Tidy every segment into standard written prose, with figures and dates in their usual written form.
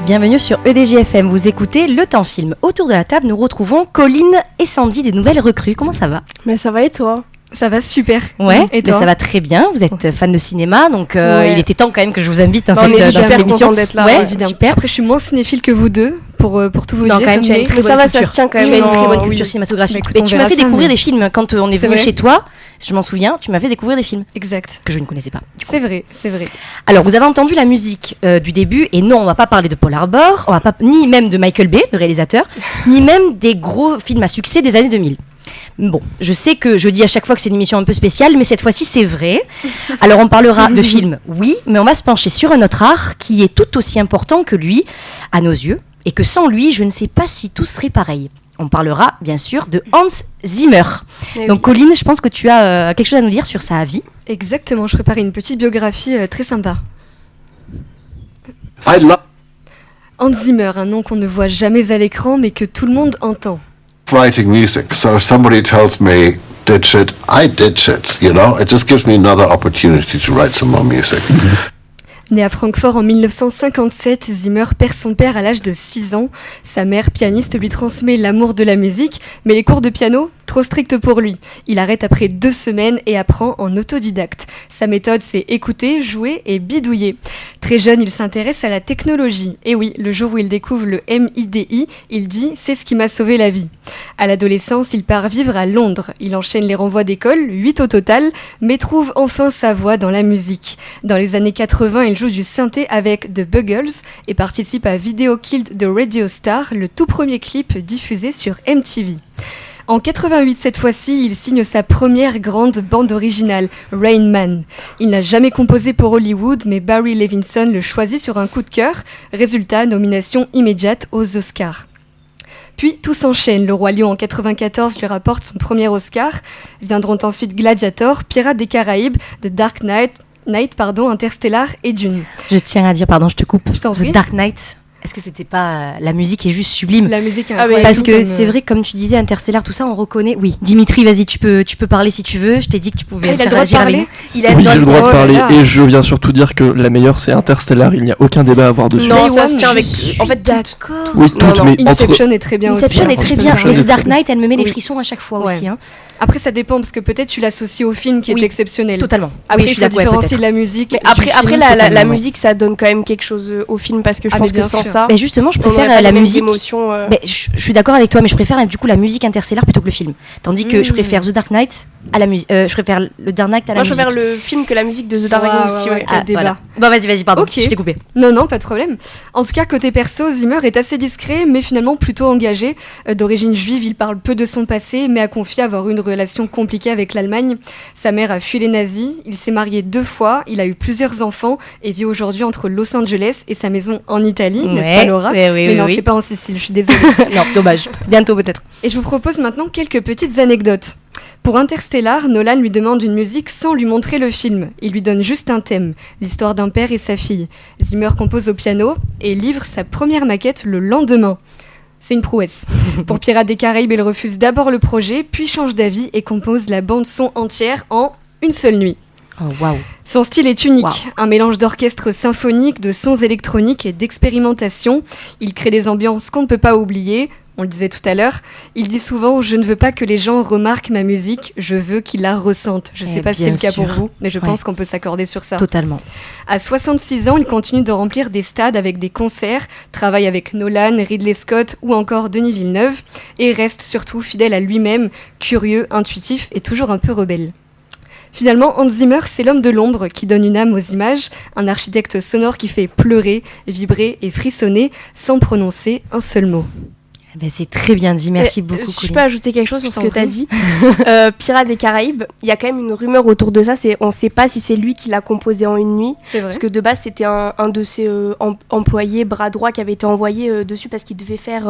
Bienvenue sur EDJ-FM, vous écoutez Le Temps Film. Autour de la table, nous retrouvons Colline et Sandy, des nouvelles recrues. Comment ça va ? Mais ça va et toi ? Ça va super. Ouais, et toi ? Ça va très bien. Vous êtes fan de cinéma, donc il était temps quand même que je vous invite dans cette émission. D'être là, ouais, évidemment. Super. Après, je suis moins cinéphile que vous deux, pour tout vous non, dire. Quand même, tu as une très bonne culture. Ça se tient quand même. Tu as une très bonne culture cinématographique. Écoute, tu m'as fait découvrir des films quand on est venu chez toi. Je m'en souviens, tu m'as fait découvrir des films. Exact. Que je ne connaissais pas. C'est vrai. Alors, vous avez entendu la musique du début, et non, on ne va pas parler de Paul Arbor, on va pas, ni même de Michael Bay, le réalisateur, ni même des gros films à succès des années 2000. Bon, je sais que je dis à chaque fois que c'est une émission un peu spéciale, mais cette fois-ci c'est vrai. Alors on parlera de films, oui, mais on va se pencher sur un autre art qui est tout aussi important que lui, à nos yeux, et que sans lui, je ne sais pas si tout serait pareil. On parlera bien sûr de Hans Zimmer. Donc Colline, je pense que tu as quelque chose à nous dire sur sa vie. Exactement, je préparais une petite biographie très sympa. Hans Zimmer, un nom qu'on ne voit jamais à l'écran, mais que tout le monde entend. Writing music, so if somebody tells me did shit, I did shit, you know, it just gives me another opportunity to write some more music. Né à Francfort en 1957, Zimmer perd son père à l'âge de 6 ans. Sa mère, pianiste, lui transmet l'amour de la musique, mais les cours de piano, trop stricts pour lui. Il arrête après 2 semaines et apprend en autodidacte. Sa méthode, c'est écouter, jouer et bidouiller. Très jeune, il s'intéresse à la technologie. Et oui, le jour où il découvre le MIDI, il dit « c'est ce qui m'a sauvé la vie ». À l'adolescence, il part vivre à Londres. Il enchaîne les renvois d'école, 8 au total, mais trouve enfin sa voie dans la musique. Dans les années 80, il joue du synthé avec The Buggles et participe à Video Killed the Radio Star, le tout premier clip diffusé sur MTV. En 88, cette fois-ci, il signe sa première grande bande originale, Rain Man. Il n'a jamais composé pour Hollywood, mais Barry Levinson le choisit sur un coup de cœur. Résultat, nomination immédiate aux Oscars. Puis tout s'enchaîne. Le Roi Lion en 94 lui rapporte son premier Oscar. Viendront ensuite Gladiator, Pirates des Caraïbes, The Dark Knight, Interstellar et Dune. Je tiens à dire, pardon, je te coupe. Je t'en prie. The Dark Knight. Est-ce que c'était pas la musique est juste sublime? La musique est incroyable. Parce que c'est vrai, comme tu disais, Interstellar, tout ça, on reconnaît. Oui, Dimitri, vas-y, tu peux parler si tu veux. Je t'ai dit que tu pouvais. Il a le droit de parler. Oui, j'ai le droit de parler et je viens surtout dire que la meilleure c'est Interstellar. Il n'y a aucun débat à avoir dessus. Non, ça se tient avec. En fait, d'accord. Oui, toutes, mais Inception est très bien aussi. Inception est très bien. Et The Dark Knight, elle me met les frissons à chaque fois aussi. Après, ça dépend parce que peut-être tu l'associes au film qui est exceptionnel. Totalement. Après, il faut différencier la musique. Mais après la musique, ça donne quand même quelque chose au film parce que je pense que sans ça. Mais justement, je préfère la musique. Mais je suis d'accord avec toi, mais je préfère du coup la musique Interstellar plutôt que le film. Tandis que je préfère The Dark Knight à la musique. Je préfère le Dark Knight à la musique. Moi, je préfère le film que la musique de The Dark Knight aussi. Quel débat. Bon, vas-y, pardon. Je t'ai coupé. Non, pas de problème. En tout cas, côté perso, Zimmer est assez discret, mais finalement plutôt engagé. D'origine juive, il parle peu de son passé, mais a confié avoir eu une relation compliquée avec l'Allemagne. Sa mère a fui les nazis. Il s'est marié 2 fois. Il a eu plusieurs enfants et vit aujourd'hui entre Los Angeles et sa maison en Italie, n'est-ce pas, Laura? Mais non, c'est pas en Sicile. Je suis désolée. Non, dommage. Bientôt peut-être. Et je vous propose maintenant quelques petites anecdotes. Pour Interstellar, Nolan lui demande une musique sans lui montrer le film. Il lui donne juste un thème, l'histoire d'un père et sa fille. Zimmer compose au piano et livre sa première maquette le lendemain. C'est une prouesse. Pour Pirates des Caraïbes, il refuse d'abord le projet, puis change d'avis et compose la bande-son entière en une seule nuit. Oh, waouh. Son style est unique, un mélange d'orchestre symphonique, de sons électroniques et d'expérimentation. Il crée des ambiances qu'on ne peut pas oublier. On le disait tout à l'heure, il dit souvent « Je ne veux pas que les gens remarquent ma musique, je veux qu'ils la ressentent ». Je ne sais pas si c'est le cas pour vous, mais je pense qu'on peut s'accorder sur ça. Totalement. À 66 ans, il continue de remplir des stades avec des concerts, travaille avec Nolan, Ridley Scott ou encore Denis Villeneuve, et reste surtout fidèle à lui-même, curieux, intuitif et toujours un peu rebelle. Finalement, Hans Zimmer, c'est l'homme de l'ombre qui donne une âme aux images, un architecte sonore qui fait pleurer, vibrer et frissonner sans prononcer un seul mot. C'est très bien dit, merci beaucoup. Je peux ajouter quelque chose sur ce que tu as dit. Pirates des Caraïbes, il y a quand même une rumeur autour de ça, on ne sait pas si c'est lui qui l'a composé en une nuit. C'est vrai. Parce que de base, c'était un de ses employés, bras droit, qui avait été envoyé dessus parce qu'il devait faire...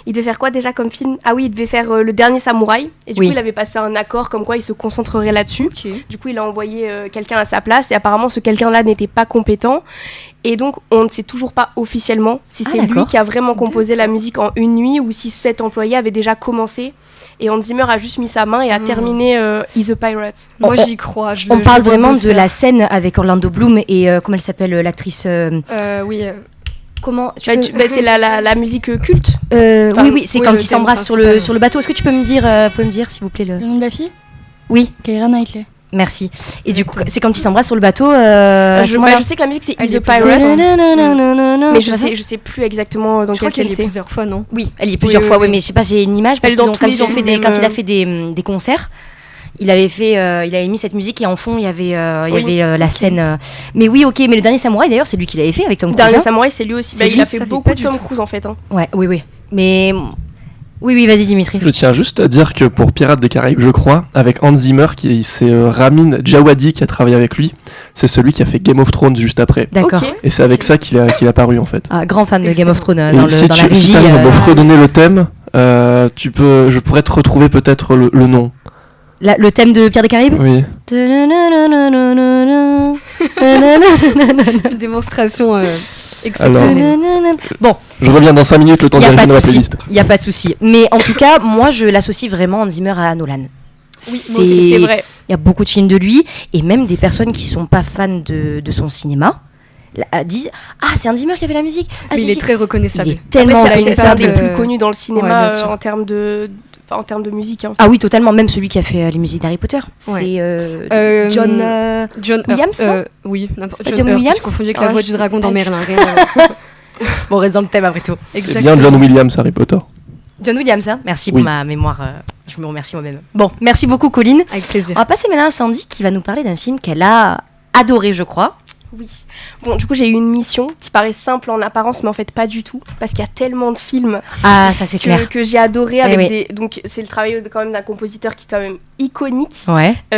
Il devait faire quoi déjà comme film ? Ah oui, il devait faire Le Dernier Samouraï. Et du coup, il avait passé un accord comme quoi il se concentrerait là-dessus. Okay. Du coup, il a envoyé quelqu'un à sa place. Et apparemment, ce quelqu'un-là n'était pas compétent. Et donc, on ne sait toujours pas officiellement si c'est lui qui a vraiment composé la musique en une nuit ou si cet employé avait déjà commencé. Et Hans Zimmer a juste mis sa main et a terminé He's a Pirate. Moi, j'y crois. On parle vraiment de la scène avec Orlando Bloom et comment elle s'appelle l'actrice Oui. comment c'est la musique culte. Oui, c'est quand ils s'embrassent sur principal. le bateau. Est-ce que tu peux me dire, s'il vous plaît Le nom de la fille ? Oui. Keira Knightley. Merci. Et du coup, c'est quand ils s'embrassent sur le bateau. Je sais que la musique c'est Is a Pirate, mais je sais plus exactement dans quelle scène c'est. Plusieurs fois, non ? Oui, elle y est plusieurs fois. Oui, mais je sais pas, c'est une image parce quand il a fait des concerts. Il avait mis cette musique et en fond il y avait la scène. Mais oui, ok, mais le dernier Samouraï d'ailleurs c'est lui qui l'avait fait avec Tom Cruise. Le dernier Samouraï c'est lui aussi. Il a fait beaucoup de Tom Cruise en fait. Ouais, oui. Mais oui, vas-y Dimitri. Je tiens juste à dire que pour Pirates des Caraïbes, je crois, avec Hans Zimmer, c'est Ramin Djawadi qui a travaillé avec lui. C'est celui qui a fait Game of Thrones juste après. D'accord. Okay. Et c'est avec ça qu'il a paru en fait. Ah, grand fan de Game of Thrones dans la régie. Si tu as me redonner le thème, je pourrais te retrouver peut-être le nom. Le thème de Pirates des Caraïbes ? Oui. Une démonstration exceptionnelle. Bon. Je reviens dans 5 minutes, le temps de vérifier dans la playlist. Il n'y a pas de souci. Mais en tout cas, moi, je l'associe vraiment Hans Zimmer à Nolan. Oui, c'est vrai. Il y a beaucoup de films de lui, et même des personnes qui ne sont pas fans de son cinéma disent « Ah, c'est Hans Zimmer qui a fait la musique !» Il est très reconnaissable. Il est tellement c'est un des plus connus dans le cinéma en termes de musique. Hein. Ah oui, totalement. Même celui qui a fait les musiques d'Harry Potter. C'est John Williams, non oui, John Williams. Je confondais avec la voix du dragon dans Merlin. Bon, on reste dans le thème après tout. C'est bien John Williams, Harry Potter. John Williams, hein. Merci pour ma mémoire. Je me remercie moi-même. Bon, merci beaucoup, Colline. Avec plaisir. On va passer maintenant à Sandy qui va nous parler d'un film qu'elle a adoré, je crois. Oui. Bon, du coup, j'ai eu une mission qui paraît simple en apparence, mais en fait pas du tout, parce qu'il y a tellement de films que j'ai adoré avec Donc, c'est le travail quand même d'un compositeur qui est quand même iconique,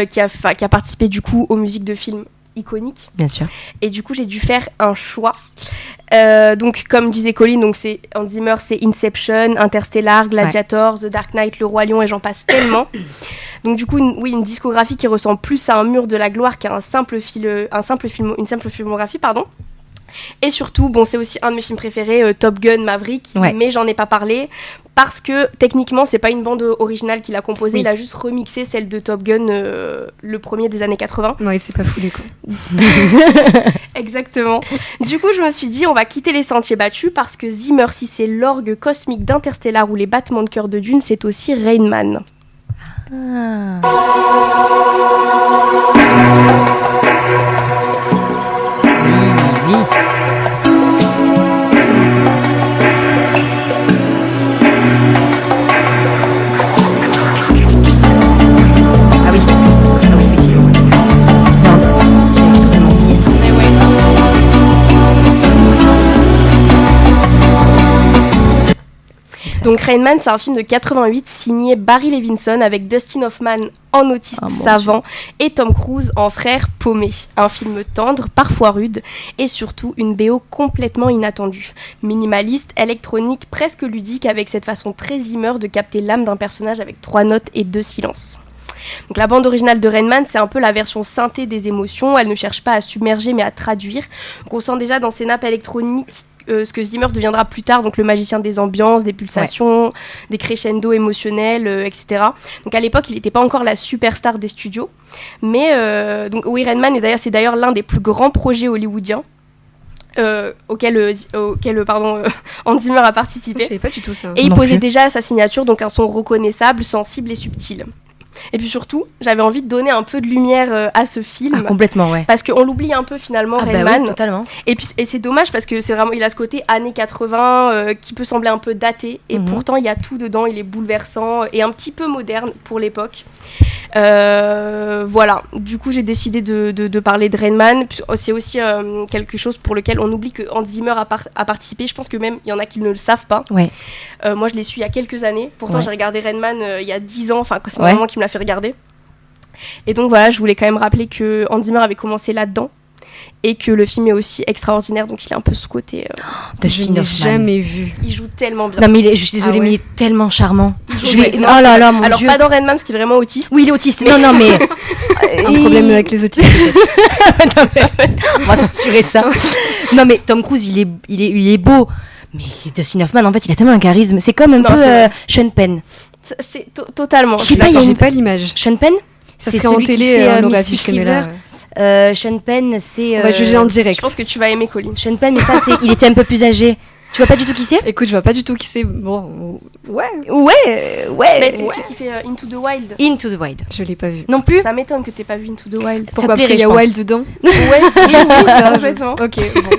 qui a participé du coup aux musiques de films iconiques. Bien sûr. Et du coup, j'ai dû faire un choix. Donc, comme disait Colline, donc c'est Hans Zimmer, c'est Inception, Interstellar, Gladiator, The Dark Knight, Le Roi Lion, et j'en passe tellement. Donc du coup, une discographie qui ressemble plus à un mur de la gloire qu'à une simple filmographie, pardon. Et surtout, bon, c'est aussi un de mes films préférés, Top Gun Maverick, mais j'en ai pas parlé parce que techniquement, c'est pas une bande originale qu'il a composée, il a juste remixé celle de Top Gun, le premier des années 80. Ouais, c'est pas foulé quoi. Exactement. Du coup, je me suis dit, on va quitter les sentiers battus parce que Zimmer, si c'est l'orgue cosmique d'Interstellar ou les battements de cœur de Dune, c'est aussi Rain Man. Oui. C'est bon, ça aussi. Ah oui, effectivement. Non, j'avais totalement oublié ça. Donc Rain Man, c'est un film de 88 signé Barry Levinson avec Dustin Hoffman en autiste savant et Tom Cruise en frère paumé. Un film tendre, parfois rude et surtout une BO complètement inattendue. Minimaliste, électronique, presque ludique avec cette façon très Zimmer de capter l'âme d'un personnage avec 3 notes et 2 silences. Donc la bande originale de Rain Man, c'est un peu la version synthé des émotions. Elle ne cherche pas à submerger mais à traduire. Donc on sent déjà dans ses nappes électroniques ce que Zimmer deviendra plus tard, donc le magicien des ambiances, des pulsations, des crescendo émotionnels, etc. Donc à l'époque, il n'était pas encore la superstar des studios, mais donc Rain Man c'est d'ailleurs l'un des plus grands projets hollywoodiens auquel Hans Zimmer a participé. Je savais pas du tout ça. Et il posait déjà sa signature, donc un son reconnaissable, sensible et subtil. Et puis surtout, j'avais envie de donner un peu de lumière à ce film. Ah, complètement, ouais. Parce qu'on l'oublie un peu finalement, Rain Man. Oui, totalement. Et c'est dommage parce que c'est vraiment, il a ce côté années 80 qui peut sembler un peu daté. Et pourtant, il y a tout dedans. Il est bouleversant et un petit peu moderne pour l'époque. Voilà. Du coup, j'ai décidé de parler de Rain Man. C'est aussi quelque chose pour lequel on oublie que Hans Zimmer a participé. Je pense que même il y en a qui ne le savent pas. Ouais. Moi, je l'ai su il y a quelques années. Pourtant, j'ai regardé Rain Man il y a 10 ans. Enfin, c'est ma maman qui me l'a fait regarder. Et donc voilà, je voulais quand même rappeler que Hans Zimmer avait commencé là-dedans et que le film est aussi extraordinaire, donc il est un peu sous-côté. Je n'ai jamais vu. Il joue tellement bien. Non mais je suis désolée, mais il est tellement charmant. Oh là là, mon Dieu. Alors pas dans Rain Man parce qu'il est vraiment autiste. Oui, il est autiste. Mais... Non mais un problème avec les autistes. Non, mais... On va censurer ça. Non mais Tom Cruise, il est beau. Mais Dustin Hoffman, en fait, il a tellement un charisme. C'est comme un peu Sean Penn. C'est totalement. Je sais pas, j'ai pas l'image. Sean Penn, c'est celui en télé, on l'aurait affiché là. Sean Penn, c'est. On va juger en direct. Je pense que tu vas aimer Colin. Sean Penn, mais ça, il était un peu plus âgé. Tu vois pas du tout qui c'est? Écoute, je vois pas du tout qui c'est. Bon, ouais. Mais c'est celui qui fait Into the Wild. Into the Wild. Je l'ai pas vu. Non plus? Ça m'étonne que t'aies pas vu Into the Wild. Pourquoi? plairait, Parce qu'il y a je pense. Wild dedans. Ouais, complètement. Ok, bon.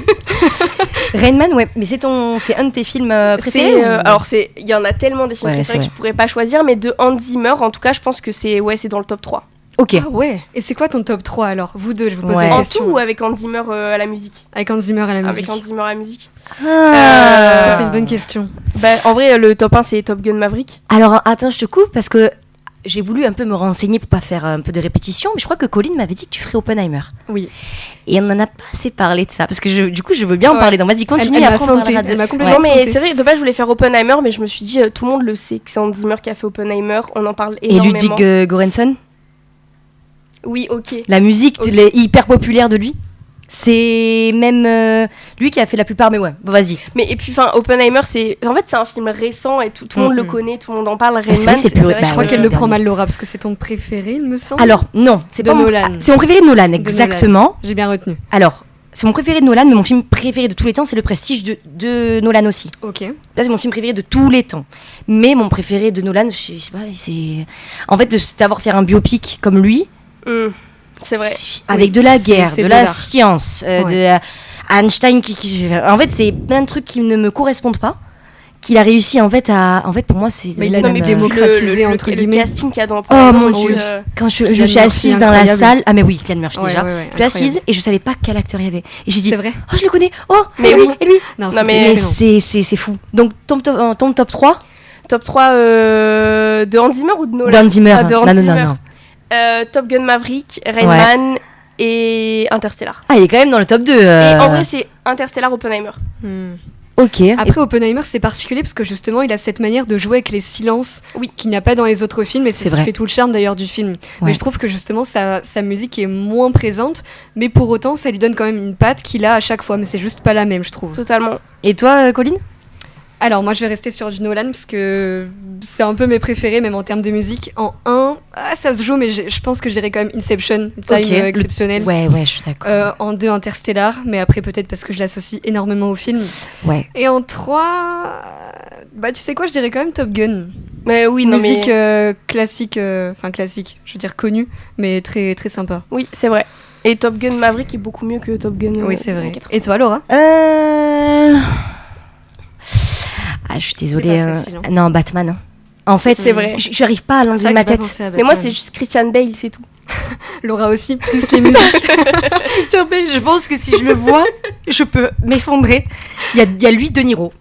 Rain Man, ouais, mais c'est un de tes films préférés? Alors il y en a tellement des films Ouais, préférés c'est que je pourrais pas choisir, mais de Hans Zimmer, en tout cas, je pense que c'est dans le top 3. Ok. Ah ouais. Et c'est quoi ton top 3 alors? Vous deux, je vous pose Ouais. la En question. tout ou avec Hans Zimmer à la musique? Avec Hans Zimmer à la musique. Avec Hans Zimmer à la musique. Ah. C'est une bonne question. En vrai, le top 1, c'est Top Gun Maverick. Alors, attends, je te coupe parce que j'ai voulu un peu me renseigner pour pas faire un peu de répétition, mais je crois que Colin m'avait dit que tu ferais Oppenheimer. Oui. Et on n'en a pas assez parlé de ça, parce que du coup, je veux bien en Ouais. parler. Donc, vas-y, continue. Elle m'a après, on feinté, parlera de- elle m'a complètement Non, mais feinté. c'est vrai, de base, je voulais faire Oppenheimer, mais je me suis dit, tout le monde le sait que c'est Hans Zimmer qui a fait Oppenheimer. On en parle Et énormément. Ludwig Göransson, Oui, ok. la musique Ok. est hyper populaire de lui. C'est même lui qui a fait la plupart, mais ouais, bon, vas-y. Mais et puis, Oppenheimer, c'est un film récent et tout le monde le connaît, tout le monde en parle. Rain c'est vrai Man, que c'est plus- vrai bah, Je crois ouais, qu'elle c'est le le prend dernier. mal, Laura, parce que c'est ton préféré, il me semble. Alors, non, c'est De pas Nolan. c'est mon préféré de Nolan, exactement. J'ai bien retenu. Alors, c'est mon préféré de Nolan, mais mon film préféré de tous les temps, c'est Le Prestige de Nolan aussi. Ok. Ça, c'est mon film préféré de tous les temps. Mais mon préféré de Nolan, je sais pas, c'est. En fait, de savoir faire un biopic comme lui, C'est vrai. avec de la c'est- guerre, c'est de de la l'art. science, Ouais. de Einstein en fait, c'est plein de trucs qui ne me correspondent pas. Qu'il a réussi, en fait, pour moi, c'est. Mais il a devenu même même, démocratisé, entre le guillemets. casting qu'il y a dans Oh mon Oppenheimer, Dieu. Quand je Cillian suis Murphy, assise dans la incroyable. salle. Ah, mais oui, Cillian Murphy Ouais, déjà. ouais, ouais, Je suis assise incroyable. et je savais pas quel acteur il y avait. Et j'ai dit, C'est vrai. oh, je le connais. Oh, Mais et oui. lui, et lui. Non, Non, c'est mais Mais excellent. c'est fou. Donc, ton top 3 Top 3 de Hans Zimmer ou de Nolan? D'Hans Zimmer. Ah, de Hans Non, non, Zimmer. non. Top Gun Maverick, Rain Ouais. Man et Interstellar. Ah, il est quand même dans le top 2. Et en vrai, c'est Interstellar, Oppenheimer. Hmm. Ok. Après, Oppenheimer, c'est particulier parce que justement, il a cette manière de jouer avec les silences qu'il n'a pas dans les autres films, et C'est c'est ce vrai. qui fait tout le charme d'ailleurs du film. Ouais. Mais je trouve que justement, sa musique est moins présente, mais pour autant, ça lui donne quand même une patte qu'il a à chaque fois, mais c'est juste pas la même, je trouve. Totalement. Et toi, Colin? Alors, moi, je vais rester sur du Nolan parce que c'est un peu mes préférés, même en termes de musique. En 1, ça se joue, mais je pense que je dirais quand même Inception, Time Ok. exceptionnel. Ouais, je suis d'accord. En 2, Interstellar, mais après, peut-être parce que je l'associe énormément au film. Ouais. Et en 3, tu sais quoi, je dirais quand même Top Gun. Mais oui, non, Musique mais... classique, classique, je veux dire connue, mais très, très sympa. Oui, c'est vrai. Et Top Gun Maverick est beaucoup mieux que Top Gun. Oui, c'est vrai. 80. Et toi, Laura? Ah, je suis désolée. pas facile, hein. Non, Batman. Hein. En fait, C'est vrai. J'arrive pas à l'enlever de ma tête. Mais moi, c'est juste Christian Bale, c'est tout. Laura aussi, plus les musiques. Je pense que si je le vois, je peux m'effondrer. Il y a lui, De Niro.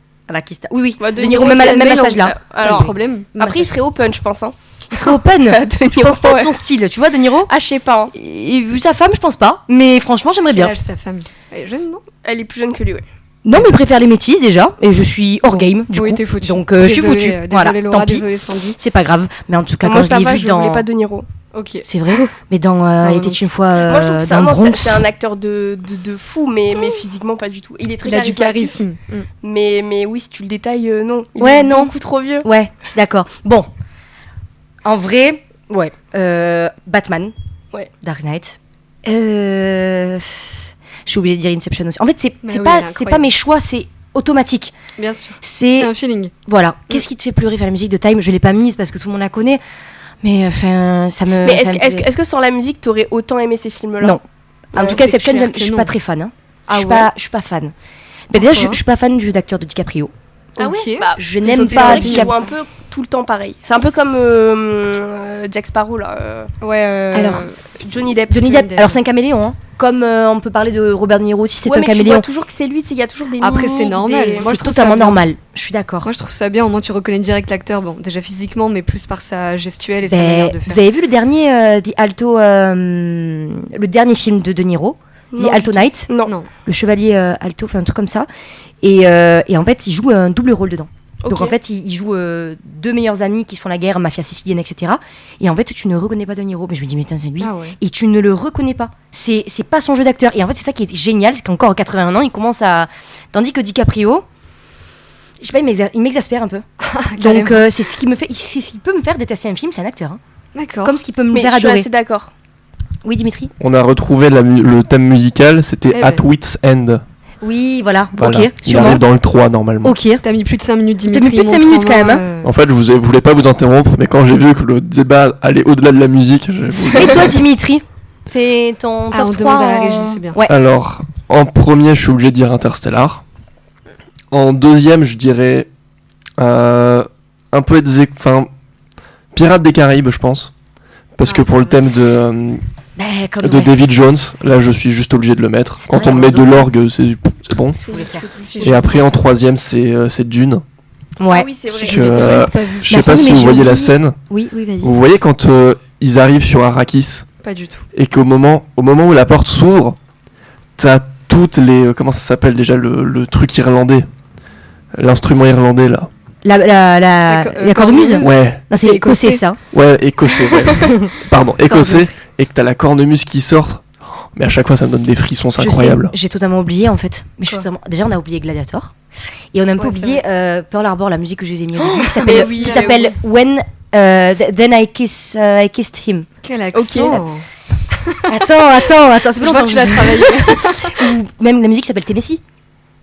Oui. Bah, De Niro, même à Bale, cet âge-là. Pas de Alors, problème. après, il serait open, je pense. Hein. Il serait open. De Je pense pas de ouais. son style. Tu vois, De Niro. Ah, je sais pas. Hein. Et vu sa femme, je pense pas. Mais franchement, j'aimerais Quel bien. âge sa femme? Elle est jeune, non? Elle est plus jeune que lui, ouais. Non, mais il préfère les métis déjà. Et je suis hors game, du Oui, coup. t'es foutu. Donc, je suis Désolée, foutu. désolée, Voilà, Laura, tant pis. désolée, Sandy. C'est pas grave. Mais en tout cas, Moi, quand je ça l'ai va, vu je dans. voulais pas De Niro. Ok. C'est vrai. Mais dans Il était une fois Moi, je trouve que dans le Bronx. c'est un acteur de fou, mais physiquement, pas du tout. Il est très Il a du charismatique. charisme. Mais oui, si tu le détailles, non. Il Ouais, est non. beaucoup trop vieux. Ouais, d'accord. Bon, en vrai, ouais. Batman. Ouais. Dark Knight. J'ai oublié de dire Inception aussi. En fait, c'est Mais oui, pas elle est c'est pas mes choix, c'est automatique. Bien sûr. C'est C'est un feeling. voilà. Qu'est-ce qui te fait pleurer? Faire la musique de Time, je l'ai pas mise parce que tout le monde la connaît. Mais enfin, ça me. Mais ça me fait- est-ce que sans la musique, t'aurais autant aimé ces films-là? Non. En Ouais, tout cas, c'est Inception, clair que je suis non. pas très fan. Hein. Ah je suis pas fan. Mais déjà, Pourquoi je suis pas fan d'acteur de DiCaprio. Ah Ok. ouais bah, Je n'aime c'est pas vrai qu'il joue DiCaprio. un peu tout le temps pareil. C'est un peu comme Jack Sparrow, là. Ouais. Alors, Johnny Depp. Johnny Depp. Alors, c'est un caméléon. Hein. Comme on peut parler de Robert De Niro aussi, c'est Ouais, un mais tu caméléon. vois toujours que c'est lui, il y a toujours des Après, c'est mimiques, normal. des- Moi, je C'est trouve totalement ça bien. normal. Je suis d'accord. Moi, je trouve ça bien. Au moins, tu reconnais direct l'acteur. Bon, déjà physiquement, mais plus par sa gestuelle et sa Ben, manière de faire. vous avez vu le dernier le dernier film de De Niro, The Non, Alto Knight, Non. Non. le chevalier Alto, enfin un truc comme ça. Et en fait, il joue un double rôle dedans. Donc Ok. en fait, il joue deux meilleurs amis qui se font la guerre, mafia sicilienne, etc. Et en fait, tu ne reconnais pas De Niro. Mais je me dis, mais attends, c'est lui. Ah ouais. Et tu ne le reconnais pas. C'est pas son jeu d'acteur. Et en fait, c'est ça qui est génial, c'est qu'encore à 81 ans, il commence à. Tandis que DiCaprio, je sais pas, il m'exaspère un peu. Donc Carrément. c'est ce qui peut me faire détester un film, c'est un acteur. Hein. D'accord. Comme ce qui peut me Mais faire je suis adorer. assez d'accord. Oui, Dimitri. On a retrouvé le thème musical, c'était Eh At ben. Wit's End. Oui, voilà. Voilà. Ok, Il sûrement. arrive dans le 3 normalement. Ok. T'as mis plus de 5 minutes, T'as Dimitri. mis plus de 5 minutes, quand même, hein. En fait, je voulais pas vous interrompre, mais quand j'ai vu que le débat allait au-delà de la musique, j'ai voulu... Et toi, Dimitri, t'es ton top on 3 demande à la régie, c'est bien. Ouais. Alors, en premier, je suis obligé de dire Interstellar. En deuxième, je dirais un peu Pirates des Caraïbes, je pense. Parce que pour le thème Comme de ouais. David Jones, là, je suis juste obligé de le mettre. C'est Quand vrai, on me met de donc. l'orgue, c'est bon. Et après, en troisième, c'est Dune. Ouais. Ah oui, c'est vrai. Parce que, je sais Mais pas attends, si mais vous j'ai voyez la oublié. scène. Oui, vas-y. Vous voyez quand ils arrivent sur Arrakis Pas du tout. et qu'au moment où la porte s'ouvre, t'as toutes les... comment ça s'appelle déjà le truc irlandais, l'instrument irlandais là. La cornemuse. Ouais, Non, c'est C'est écossais, écossais. ça. ouais, écossais, ouais. Pardon, Sans écossais, doute. et que t'as la cornemuse qui sort. Mais à chaque fois, ça me donne des frissons, c'est Je incroyable. sais, j'ai totalement oublié en fait. Mais je suis Quoi totalement... Déjà, on a oublié Gladiator. Et on a un peu Ouais, c'est oublié Pearl Harbor, la musique que je vous ai mis au début, qui mais s'appelle oui, qui mais s'appelle When Then I Kissed Him. Quel accent. Attends, c'est Je plus vois longtemps que tu l'as je- travaillé. Ou même la musique s'appelle Tennessee.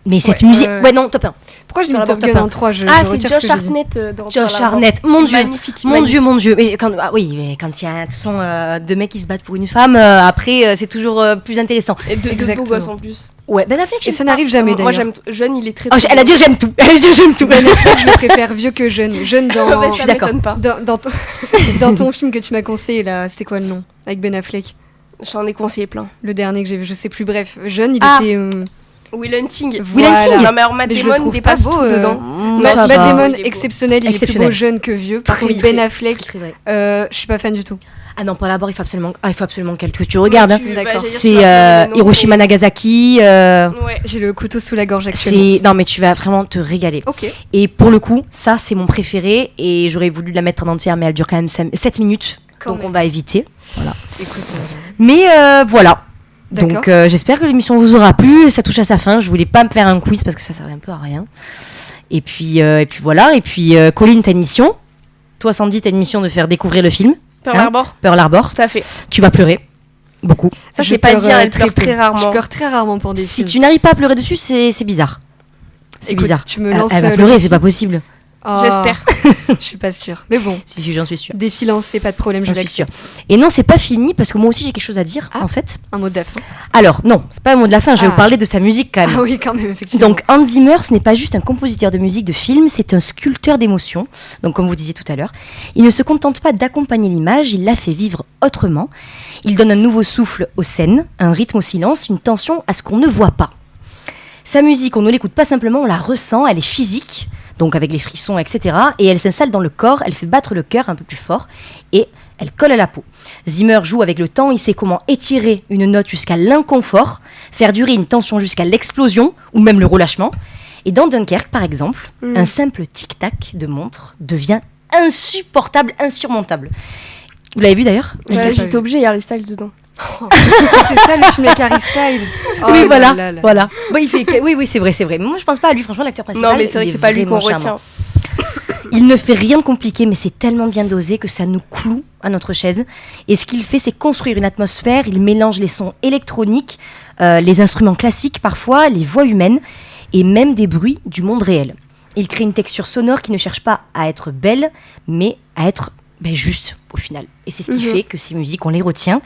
Mais cette Ouais, musique... ouais. Ouais, non, top 1. Pourquoi j'ai mis Pearl Top Harbor, Gun top en 3 je Ah, c'est retire ce Josh que j'ai dit. Hartnett dans Josh Pearl Harbor. Hartnett, mon Dieu. Magnifique. Mon Dieu. Mais quand, mais quand il y a un son deux mecs qui se battent pour une femme, après, c'est toujours plus intéressant. Et de beaux Exactement. gosses en plus. Ouais, Ben Affleck, Et j'aime ça pas. n'arrive jamais Moi, d'ailleurs. j'aime jeune, il est très. Oh, très elle a beau. dit j'aime tout. Elle a dit j'aime tout. Ben Affleck, je le préfère vieux que jeune. Jeune dans, Ouais, je suis ça d'accord. m'étonne pas. dans ton film que tu m'as conseillé là, c'était quoi le nom? Avec Ben Affleck. J'en ai conseillé plein. Le dernier que j'ai vu, je sais plus. Bref, jeune, il Ah. était. Will Hunting. Will Hunting. Non, mais alors Matt Mais je le Damon trouve dépasse pas beau, tout dedans. Matt ça Matt va. Damon, Il est beau. exceptionnel, il est plus Exceptionnel. beau jeune que vieux. Par Très, contre, très, Ben Affleck, Très vrai. je suis pas fan du tout. Ah non, Pearl Harbor, il faut absolument que tu regardes. hein. D'accord. C'est Hiroshima Nagasaki. Ouais. J'ai le couteau sous la gorge actuellement. Non, mais tu vas vraiment te régaler. Ok. Et pour le coup, ça, c'est mon préféré. Et j'aurais voulu la mettre en entière, mais elle dure quand même 7 minutes. Quand donc même. on va éviter. Écoute, Mais voilà. D'accord. Donc j'espère que l'émission vous aura plu. Ça touche à sa fin. Je voulais pas me faire un quiz parce que ça servait un peu à rien. Et puis voilà. Et puis Colline, t'as une mission. Toi, Sandy, t'as une mission de faire découvrir le film. Pearl Hein Harbor. Pearl Harbor. Tout à fait. Tu vas pleurer. Beaucoup. Ça, je c'est pas pleure, dire, elle très pleure peu. très Je rarement. pleure très rarement pour des Si films. tu n'arrives pas à pleurer dessus, c'est bizarre. C'est Écoute, bizarre. tu me lances Elle va le pleurer, défi. c'est pas possible. Oh, J'espère. Je suis pas sûre. Mais bon, Si, j'en suis sûre. défi lancé, pas de problème, je J'en suis sûre. l'accepte. Et non, c'est pas fini parce que moi aussi j'ai quelque chose à dire Ah. en fait. Un mot de la fin. Alors non, c'est pas un mot de la fin. Je vais Ah. vous parler de sa musique quand même. Ah oui, quand même, effectivement. Donc Hans Zimmer, ce n'est pas juste un compositeur de musique de film, c'est un sculpteur d'émotions. Donc comme vous disiez tout à l'heure, il ne se contente pas d'accompagner l'image, il la fait vivre autrement. Il donne un nouveau souffle aux scènes, un rythme au silence, une tension à ce qu'on ne voit pas. Sa musique, on ne l'écoute pas simplement, on la ressent, elle est physique, donc avec les frissons, etc. Et elle s'installe dans le corps, elle fait battre le cœur un peu plus fort et elle colle à la peau. Zimmer joue avec le temps, il sait comment étirer une note jusqu'à l'inconfort, faire durer une tension jusqu'à l'explosion ou même le relâchement. Et dans Dunkerque, par exemple, un simple tic-tac de montre devient insupportable, insurmontable. Vous l'avez vu d'ailleurs ? Voilà, l'ai pas j'étais vu. obligée, il y a Harry Styles dedans. C'est ça le film avec Harry Styles. Oh Oui, là voilà, là là. voilà. Bah, oui, c'est vrai. Mais moi, je pense pas à lui, franchement, l'acteur principal. Non, mais c'est vrai il que est c'est pas lui qu'on vraiment charmant. retient. Il ne fait rien de compliqué, mais c'est tellement bien dosé que ça nous cloue à notre chaise. Et ce qu'il fait, c'est construire une atmosphère. Il mélange les sons électroniques, les instruments classiques parfois, les voix humaines et même des bruits du monde réel. Il crée une texture sonore qui ne cherche pas à être belle, mais à être juste au final. Et c'est ce qui fait que ces musiques, on les retient.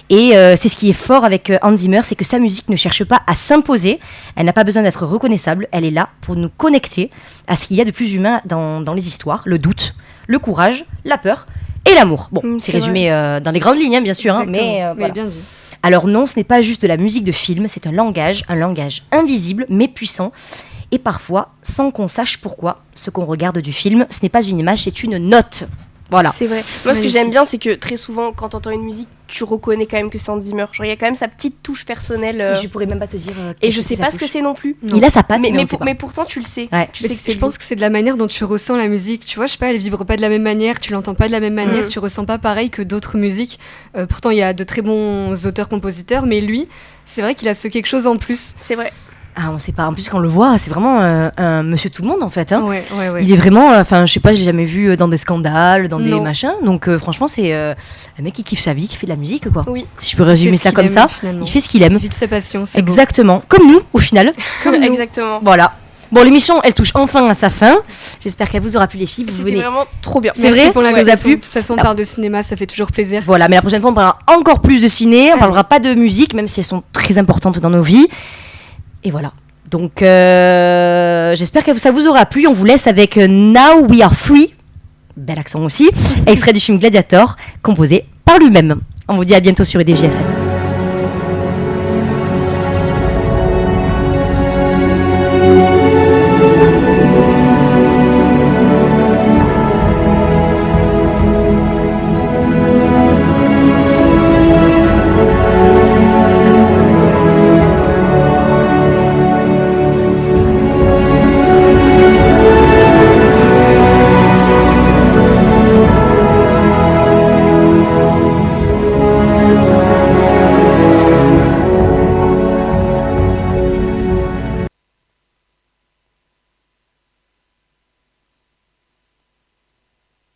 Et c'est ce qui est fort avec Hans Zimmer, c'est que sa musique ne cherche pas à s'imposer, elle n'a pas besoin d'être reconnaissable, elle est là pour nous connecter à ce qu'il y a de plus humain dans les histoires, le doute, le courage, la peur et l'amour. Bon, c'est c'est résumé dans les grandes lignes, hein, bien sûr, hein, mais Exactement. voilà. bien dit. Alors non, ce n'est pas juste de la musique de film, c'est un langage invisible mais puissant. Et parfois, sans qu'on sache pourquoi, ce qu'on regarde du film, ce n'est pas une image, c'est une note. Voilà. C'est vrai. Moi, ce que j'aime bien, c'est que très souvent, quand t'entends une musique, tu reconnais quand même que c'est Hans Zimmer. Genre, il y a quand même sa petite touche personnelle. Je pourrais même pas te dire. Et je sais pas ce que c'est non plus. Il a sa patte, mais, on sait pas. Mais pourtant, tu le sais. Ouais. Tu sais que c'est Je pense que c'est de la manière dont tu ressens la musique. Tu vois, je sais pas, elle vibre pas de la même manière, tu l'entends pas de la même manière, tu ressens pas pareil que d'autres musiques. Pourtant, il y a de très bons auteurs-compositeurs, mais lui, c'est vrai qu'il a ce quelque chose en plus. C'est vrai. Ah, on sait pas. En plus, quand on le voit, c'est vraiment un monsieur tout le monde en fait. Hein. Ouais. Il est vraiment. Enfin, je sais pas, j'ai jamais vu dans des scandales, dans des machins. Donc, franchement, c'est un mec qui kiffe sa vie, qui fait de la musique, quoi. Oui. Si je peux résumer ça comme ça, il fait ce qu'il aime. Il vit de sa passion. C'est exactement. Beau. Comme nous, au final. Exactement. Voilà. Bon, l'émission, elle touche enfin à sa fin. J'espère qu'elle vous aura plu, les filles. C'était vraiment trop bien. C'est vrai pour l'invitation. Ça vous a plu. De toute façon, on parle de cinéma, ça fait toujours plaisir. Voilà, mais la prochaine fois, on parlera encore plus de ciné. On parlera pas de musique, même si elles sont très importantes dans nos vies. Et voilà. Donc, j'espère que ça vous aura plu. On vous laisse avec Now We Are Free. Bel accent aussi. Extrait du film Gladiator, composé par lui-même. On vous dit à bientôt sur EDJFM.